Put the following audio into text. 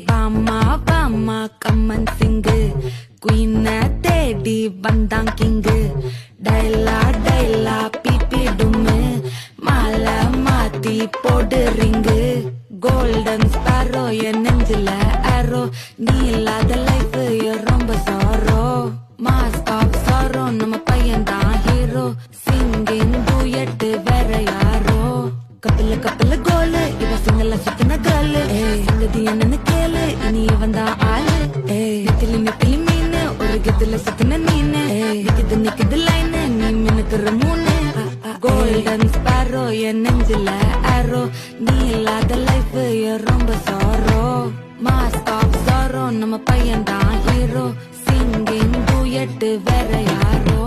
பாமா பாமா கம்மன் சிங்கு குயின தேடி வந்தான் king டைலா டைலா BP டும்மு மாலை மாத்தி போடு ரிங்கு கோல்டன் ஸ்பாரோ என் நெஞ்சில ஆரோ நீ இல்லாத லைஃப் ரொம்ப சாரோ மாஸ்க் ஆஃப் சாரோ நம்ம பையன் தான் ஹீரோ சிங்கிங் டூயட் வேற யாரோ கப்பல கோலு இவ சிங்கல சுத்தின கேர்ளு சங்கதி என்னன்னு கேளு இனி இவன் தான் ஆளு நெத்திலி மீனு ஒரு கெத்துல சுத்தின நீனு நிக்குது லைனு நீ மினுக்குற மூணு கோல்டன் ஸ்பாரோ என் நெஞ்சில ஆரோ நீ இல்லாத லைஃப் ரொம்ப சாரோ மாஸ்க் ஆஃப் சாரோ நம்ம பையன் தான் ஹீரோ சிங்கிங் டூயட் வேற யாரோ